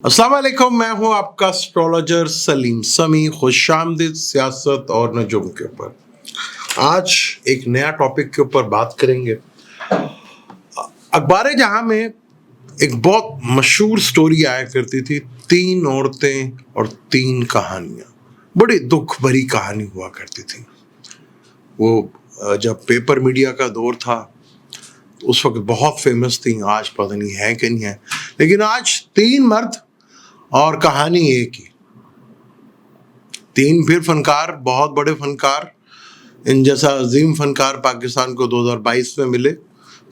अस्सलाम वालेकुम, मैं हूं आपका एस्ट्रोलॉजर सलीम समी। खुशामदीद सियासत और नजूम के ऊपर। आज एक नया टॉपिक के ऊपर बात करेंगे। अखबार जहां में एक बहुत मशहूर स्टोरी आया करती थी, 3 औरतें और 3 कहानियां। बड़ी दुख भरी कहानी हुआ करती थी। वो जब पेपर मीडिया का दौर था उस वक्त बहुत फेमस थी। आज पता नहीं है कि नहीं है, लेकिन आज 3 मर्द और कहानी एक ही। 3 फिर फनकार, बहुत बड़े फनकार। इन जैसा अजीम फनकार पाकिस्तान को 2022 में मिले।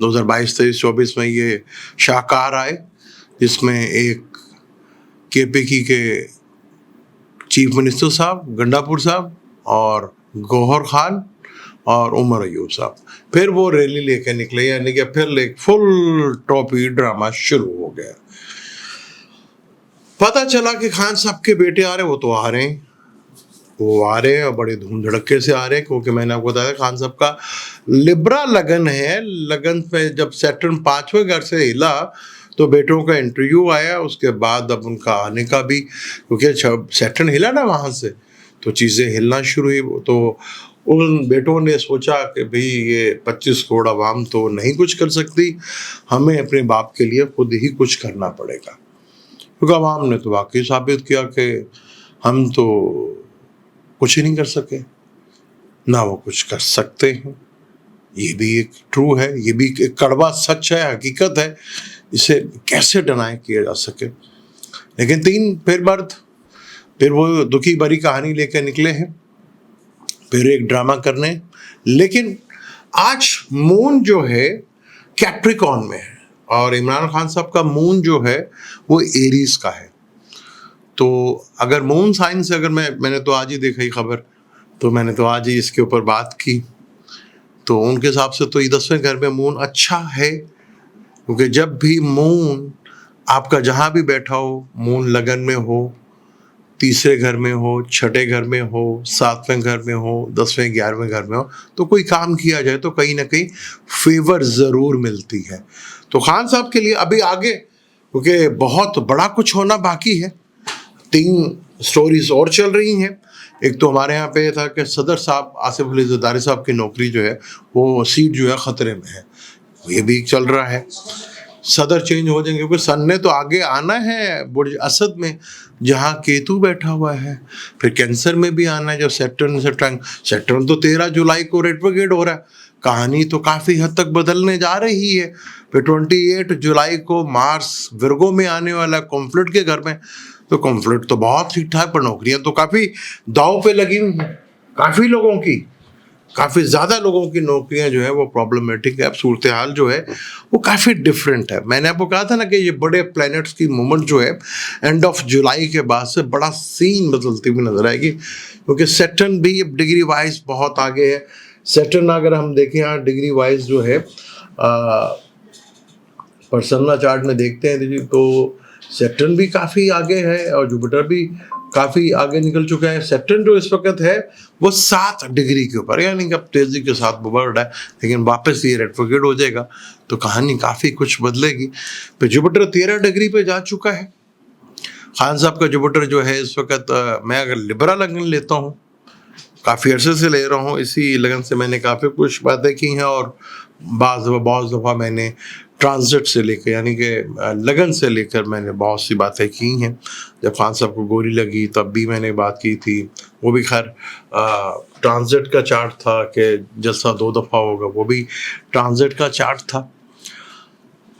2022, 23, 24 में ये शाहकार आए, जिसमें एक केपीकी के चीफ मिनिस्टर साहब गंडापुर साहब और गौहर खान और उमर अयूब साहब। फिर वो रैली लेके निकले, यानी कि फिर एक फुल टॉपी ड्रामा शुरू हो गया। पता चला कि खान साहब के बेटे आ रहे, वो तो आ रहे हैं, वो आ रहे हैं और बड़े धूम धड़के से आ रहे हैं, क्योंकि मैंने आपको बताया खान साहब का लिब्रा लगन है। लगन पे जब सैटर्न 5वें घर से हिला तो बेटों का इंटरव्यू आया। उसके बाद अब उनका आने का भी, क्योंकि सैटर्न हिला ना वहाँ से, तो चीज़ें हिलना शुरू हुई। तो उन बेटों ने सोचा कि भाई ये 25 करोड़ आवाम तो नहीं कुछ कर सकती, हमें अपने बाप के लिए खुद ही कुछ करना पड़ेगा। क्योंकि आवाम ने तो वाकई साबित किया कि हम तो कुछ ही नहीं कर सके, ना वो कुछ कर सकते हैं। ये भी एक ट्रू है, ये भी एक कड़वा सच है, हकीकत है, इसे कैसे डिनाई किया जा सके। लेकिन 3 फिर मर्द, फिर वो दुखी भरी कहानी लेकर निकले हैं, फिर एक ड्रामा करने। लेकिन आज मून जो है कैप्रिकॉर्न में है और इमरान खान साहब का मून जो है वो एरीज का है। तो अगर मून साइन से, अगर मैंने तो आज ही देखा ही खबर, तो मैंने तो आज ही इसके ऊपर बात की। तो उनके हिसाब से तो ये 10वें घर में मून अच्छा है, क्योंकि जब भी मून आपका जहाँ भी बैठा हो, मून लगन में हो, 3रे घर में हो, 6ठे घर में हो, 7वें घर में हो, 10वें 11वें घर में हो, तो कोई काम किया जाए तो कहीं ना कहीं फेवर ज़रूर मिलती है। तो खान साहब के लिए अभी आगे, क्योंकि बहुत बड़ा कुछ होना बाकी है, 3 स्टोरीज और चल रही हैं। एक तो हमारे यहाँ पे था कि सदर साहब आसिफ अली जरदारी साहब की नौकरी जो है, वो सीट जो है ख़तरे में है, ये भी चल रहा है। सदर चेंज हो जाएंगे, क्योंकि सन ने तो आगे आना है बुर्ज असद में, जहाँ केतु बैठा हुआ है। फिर कैंसर में भी आना है, जब सैटर्न तो 13 जुलाई को रेट्रोग्रेड हो रहा है। कहानी तो काफ़ी हद तक बदलने जा रही है। फिर 28 जुलाई को मार्स विर्गो में आने वाला है, कॉन्फ्लिक्ट के घर में। तो कॉन्फ्लिक्ट तो बहुत ठीक ठाक, पर नौकरियाँ तो काफ़ी दाव पे लगी हुई हैं। काफ़ी ज़्यादा लोगों की नौकरियां जो है वो प्रॉब्लमेटिक है। अब सूरत हाल जो है वो काफ़ी डिफरेंट है। मैंने आपको कहा था ना कि ये बड़े प्लैनेट्स की मूवमेंट जो है एंड ऑफ जुलाई के बाद से बड़ा सीन बदलती हुई नजर आएगी, क्योंकि सैटर्न भी डिग्री वाइज बहुत आगे है। सैटर्न अगर हम देखें यहाँ डिग्री वाइज जो है पर्सनल चार्ट में देखते हैं तो सैटर्न भी काफ़ी आगे है और जुपिटर भी काफ़ी आगे निकल चुका है। सैटर्न जो इस वक्त है वो 7 डिग्री के ऊपर, यानी कि अब तेज़ी के साथ बढ़ रहा है, लेकिन वापस ये रेट्रोग्रेड हो जाएगा तो कहानी काफ़ी कुछ बदलेगी। फिर जुपिटर 13 डिग्री पे जा चुका है। खान साहब का जुपिटर जो है इस वक्त, मैं अगर लिब्रा लगन लेता हूँ, काफ़ी अरसे से ले रहा हूँ, इसी लगन से मैंने काफ़ी कुछ बातें की हैं और बहुत दफ़ा मैंने ट्रांजिट से लेकर, यानी कि लगन से लेकर मैंने बहुत सी बातें की हैं। जब खान साहब को गोली लगी तब भी मैंने बात की थी, वो भी खैर ट्रांजिट का चार्ट था कि जलसा 2 दफ़ा होगा, वो भी ट्रांजिट का चार्ट था।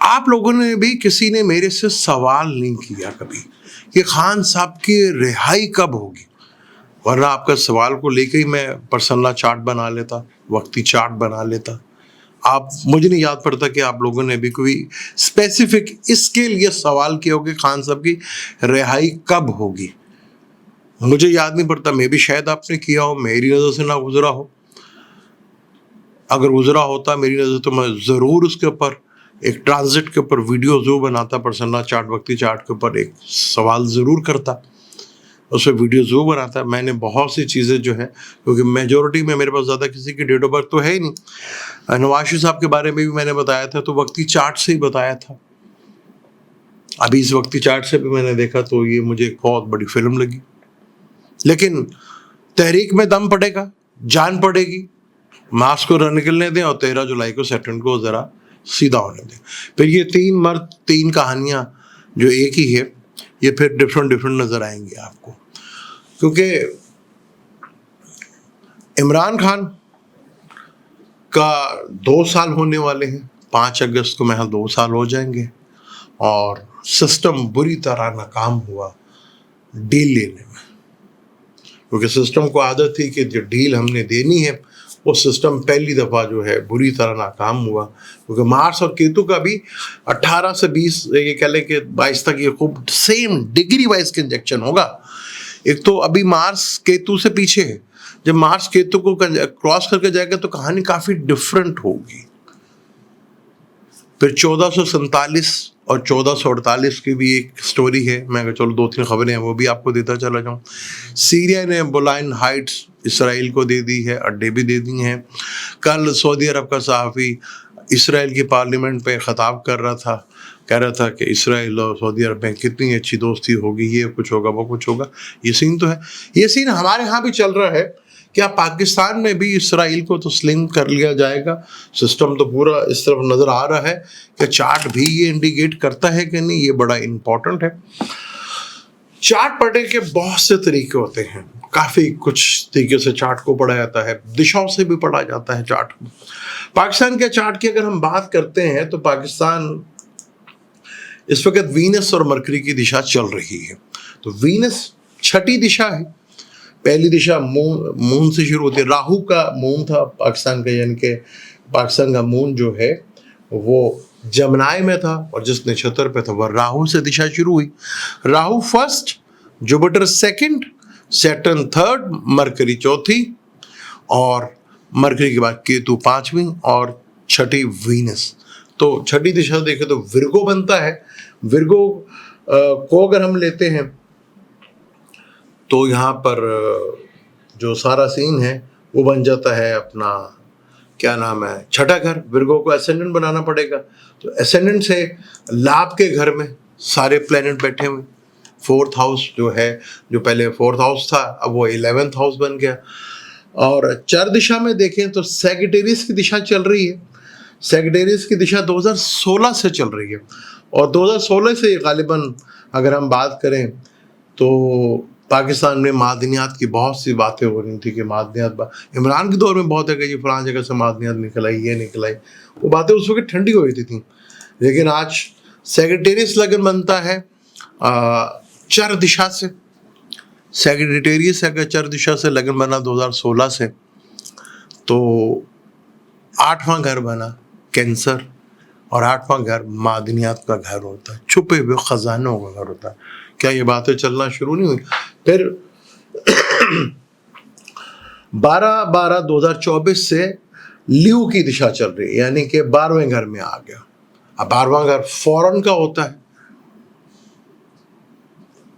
आप लोगों ने भी, किसी ने मेरे से सवाल नहीं किया कभी कि खान साहब की रिहाई कब होगी, वरना आपका सवाल को लेकर ही मैं पर्सनल चार्ट बना लेता, वक्ती चार्ट बना लेता। आप, मुझे नहीं याद पड़ता कि आप लोगों ने भी कोई स्पेसिफिक इसके लिए सवाल किया हो कि खान साहब की रिहाई कब होगी। मुझे याद नहीं पड़ता, मैं भी शायद आपने किया हो, मेरी नज़र से ना गुजरा हो। अगर गुजरा होता मेरी नज़र तो मैं ज़रूर उसके ऊपर एक ट्रांजिट के ऊपर वीडियो ज़रूर बनाता, पर्सनल चार्ट, वक्ती चार्ट के ऊपर एक सवाल ज़रूर करता, उसमें वीडियो ज़रूर बनाता है। मैंने बहुत सी चीज़ें जो है, क्योंकि मेजॉरिटी में मेरे पास ज़्यादा किसी की डेट ऑफ बर्थ तो है ही नहीं। नवाज शरीफ साहब के बारे में भी मैंने बताया था, तो वक्ती चार्ट से ही बताया था। ابھی اس وقتی چارٹ سے بھی میں نے دیکھا تو یہ مجھے ایک بہت بڑی فلم لگی. لیکن تحریک میں دم پڑے گا, جان پڑے گی, مارچ کو نکلنے دیں اور 13 جولائی کو سیٹرن کو ذرا سیدھا ہونے دیں. پھر یہ 3 مرد 3 کہانیاں جو ایک ہی ہے, یہ پھر ڈفرنٹ نظر آئیں گی آپ کو. کیونکہ عمران خان کا 2 سال ہونے والے ہیں, 5 اگست کو محض 2 سال ہو جائیں گے, اور سسٹم بری طرح ناکام ہوا ڈیل لینے میں. کیونکہ سسٹم کو عادت تھی کہ جو ڈیل ہم نے دینی ہے وہ سسٹم پہلی دفعہ جو ہے بری طرح ناکام ہوا. کیونکہ مارس اور کیتو کا بھی 18 سے 20 یہ کہہ لیں کہ 22 تک یہ خوب سیم ڈگری وائز کنجکشن ہوگا. ایک تو ابھی مارس کیتو سے پیچھے ہے, جب مارس کیتو کو کراس کر کے جائے گا تو کہانی کافی ڈفرنٹ ہوگی. پھر 1447 اور 1448 کی بھی ایک سٹوری ہے. میں چلو 2-3 خبریں ہیں وہ بھی آپ کو دیتا چلا جاؤں. سیریا نے بولائن ہائٹس اسرائیل کو دے دی ہے, اڈے بھی دے دی ہیں. کل سعودی عرب کا صحافی اسرائیل کی پارلیمنٹ پہ خطاب کر رہا تھا, کہہ رہا تھا کہ اسرائیل اور سعودی عرب میں کتنی اچھی دوستی ہوگی, یہ کچھ ہوگا وہ کچھ ہوگا. یہ سین تو ہے, یہ سین ہمارے ہاں بھی چل رہا ہے. کیا پاکستان میں بھی اسرائیل کو تسلیم کر لیا جائے گا؟ سسٹم تو پورا اس طرف نظر آ رہا ہے کہ چارٹ بھی یہ انڈیکیٹ کرتا ہے کہ نہیں. یہ بڑا امپورٹنٹ ہے. چارٹ پڑھنے کے بہت سے طریقے ہوتے ہیں, کافی کچھ طریقے سے چارٹ کو پڑھا جاتا ہے, دشاؤں سے بھی پڑھا جاتا ہے چارٹ کو. پاکستان کے چارٹ کی اگر ہم بات کرتے ہیں تو پاکستان اس وقت وینس اور مرکری کی دشا چل رہی ہے. تو وینس 6ٹھی دشا ہے. پہلی دشا مون سے شروع ہوتی ہے. راہو کا مون تھا پاکستان کا, یعنی کہ پاکستان کا مون جو ہے وہ جمنائے میں تھا, اور جس نچھتر پہ تھا وہ راہو سے دشا شروع ہوئی. Rahu first, Jupiter second, Saturn third, Mercury چوتھی, اور مرکری کے بعد کیتو 5ویں, اور 6ٹھی وینس. تو 6ٹھی دشا دیکھیں تو ورگو بنتا ہے. ورگو کو اگر ہم لیتے ہیں تو یہاں پر جو سارا سین ہے وہ بن جاتا ہے اپنا کیا نام ہے 6ٹھا گھر. ورگو کو اسینڈنٹ بنانا پڑے گا, تو اسینڈنٹ سے لاب کے گھر میں سارے پلینٹ بیٹھے ہوئے. 4تھ ہاؤس جو ہے, جو پہلے 4تھ ہاؤس تھا اب وہ 11th ہاؤس بن گیا. اور چر دشا میں دیکھیں تو سیگیٹیریس کی دشا چل رہی ہے. سیگیٹیریس کی دشا 2016 سے چل رہی ہے, اور 2016 سے غالباً اگر ہم بات کریں تو پاکستان میں معدنیات کی بہت سی باتیں ہو رہی تھیں کہ معدنیات عمران کے دور میں بہت ہے کہ یہ فلاں جگہ سے معدنیات نکل آئی, یہ نکل آئی. وہ باتیں اس وقت ٹھنڈی ہو رہی تھیں. لیکن آج سیگیٹیریس لگن بنتا ہے چر دشا سے. سیگیٹیریس اگر چر دشا سے لگن بنا 2016 سے, تو 8واں گھر بنا کینسر, اور 8واں گھر معدنیات کا گھر ہوتا ہے, چھپے ہوئے خزانوں کا گھر ہوتا ہے. کیا یہ باتیں چلنا شروع نہیں ہوئی؟ پھر 12/12/2024 سے لیو کی دشا چل رہی ہے, یعنی کہ 12ویں گھر میں آ گیا. اب 12واں گھر فورن کا ہوتا ہے,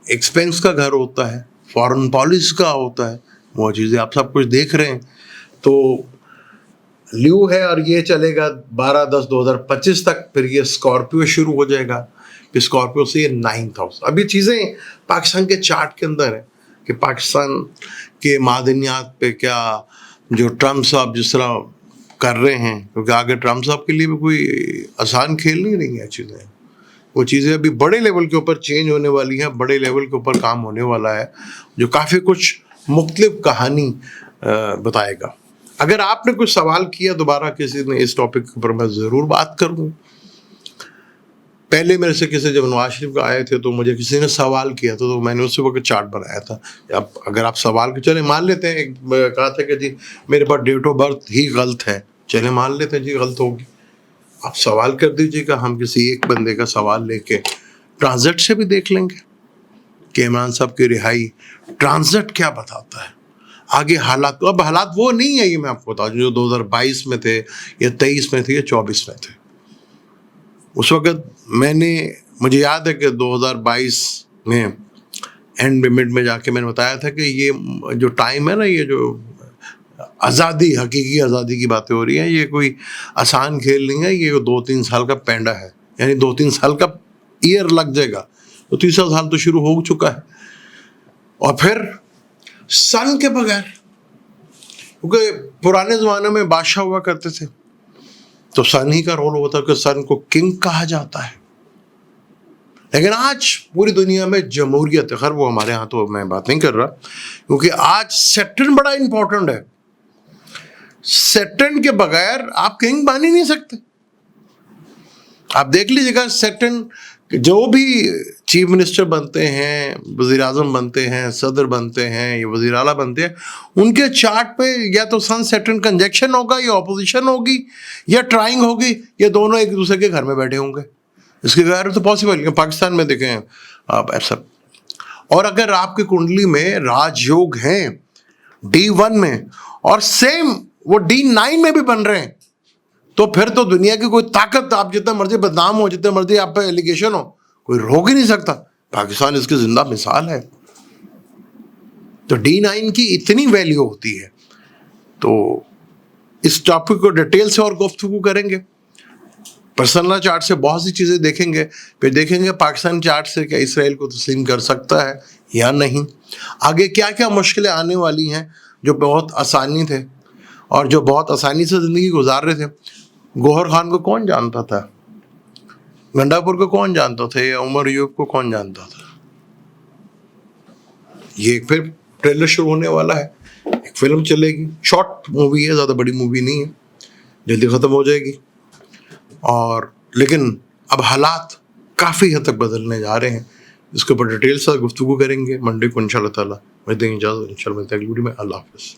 ایکسپینس کا گھر ہوتا ہے, فورن پالیسی کا ہوتا ہے, وہ چیزیں آپ سب کچھ دیکھ رہے ہیں. تو لیو ہے اور یہ چلے گا 12/10/2025 تک. پھر یہ اسکارپیو شروع ہو جائے گا, پھر اسکارپیو سے یہ 9th ہاؤس. اب یہ چیزیں پاکستان کے چارٹ کے اندر ہے کہ پاکستان کے معدنیات پہ کیا جو ٹرمپ صاحب جس طرح کر رہے ہیں, کیونکہ آگے ٹرمپ صاحب کے لیے بھی کوئی آسان کھیل نہیں رہی ہیں چیزیں. وہ چیزیں ابھی بڑے لیول کے اوپر چینج ہونے والی ہیں, بڑے لیول کے اوپر کام ہونے والا ہے, جو کافی کچھ مختلف کہانی بتائے گا. اگر آپ نے کچھ سوال کیا دوبارہ کسی نے اس ٹاپک کے اوپر, میں ضرور بات کروں. پہلے میرے سے کسی جب نواز شریف کا آئے تھے تو مجھے کسی نے سوال کیا تھا, تو میں نے اسی وقت چارٹ بنایا تھا. اب اگر آپ سوال کے چلے مان لیتے ہیں, کہا تھا کہ جی میرے پاس ڈیٹ آف برتھ ہی غلط ہے, چلے مان لیتے ہیں جی غلط ہوگی, آپ سوال کر دیجیے گا. ہم کسی ایک بندے کا سوال لے کے ٹرانزٹ سے بھی دیکھ لیں گے کہ عمران صاحب کی رہائی ٹرانزٹ کیا بتاتا ہے, آگے حالات. اب حالات وہ نہیں ہے, یہ میں آپ کو بتا دوں, جو 2022 میں تھے یا 23 میں تھے یا 24 میں تھے. اس وقت مجھے یاد ہے کہ 2022 میں اینڈ مڈ میں جا کے میں نے بتایا تھا کہ یہ جو ٹائم ہے نا, یہ جو آزادی, حقیقی آزادی کی باتیں ہو رہی ہیں, یہ کوئی آسان کھیل نہیں ہے, یہ 2-3 سال کا پینڈا ہے. یعنی 2-3 سال کا ईयर लग जाएगा, तो 30 साल तो शुरू हो चुका है। और फिर सन के बगैर, क्योंकि पुराने ज़माने में बादशाह हुआ करते थे तो सन ही का रोल होता है कि सन को किंग कहा जाता है। लेकिन आज पूरी दुनिया में जमहूरियत है, खैर वो हमारे यहाँ तो मैं बात नहीं कर रहा, क्योंकि आज सैटर्न बड़ा इंपॉर्टेंट है। सैटर्न के बगैर आप किंग बन ही नहीं सकते। आप देख लीजिएगा, सैटर्न जो भी चीफ मिनिस्टर बनते हैं, वज़ीर आज़म बनते हैं, सदर बनते हैं या वज़ीर आला बनते हैं, उनके चार्ट पे या तो सन सैटर्न कंजक्शन होगा, या ऑपोजिशन होगी, या ट्राइंग होगी, या दोनों एक दूसरे के घर में बैठे होंगे। इसके बगैर तो पॉसिबल है। पाकिस्तान में देखें आप ऐसा। और अगर आपकी कुंडली में राजयोग हैं D1 में और सेम वो D9 में भी बन रहे हैं, तो फिर तो दुनिया की कोई ताकत, आप जितना मर्जी बदनाम हो, जितने मर्जी आप पे एलिगेशन हो, कोई रोक ही नहीं सकता। पाकिस्तान इसकी जिंदा मिसाल है। तो D9 की इतनी वैल्यू होती है। तो इस टॉपिक को डिटेल से और गुफ्तगू करेंगे। पर्सनल चार्ट से बहुत सी चीज़ें देखेंगे, फिर देखेंगे पाकिस्तान चार्ट से क्या इसराइल को तस्लीम कर सकता है या नहीं, आगे क्या क्या मुश्किलें आने वाली हैं जो बहुत आसानी थे और जो बहुत आसानी से ज़िंदगी गुजार रहे थे। गौहर खान को कौन जानता था, गंडापुर को कौन जानता था, या उमर अयूब को कौन जानता था। ये फिर ट्रेलर शुरू होने वाला है, एक फिल्म चलेगी, शॉर्ट मूवी है, ज़्यादा बड़ी मूवी नहीं है, जल्दी ख़त्म हो जाएगी। और लेकिन अब हालात काफ़ी हद तक बदलने जा रहे हैं। इसके ऊपर डिटेल से गुफ्तगू करेंगे मंडे को इंशाल्लाह ताला। मैं देंगे इजाज़त, इंशाल्लाह मिलते हैं अगली वीडियो में। अल्लाह हाफ़िज़।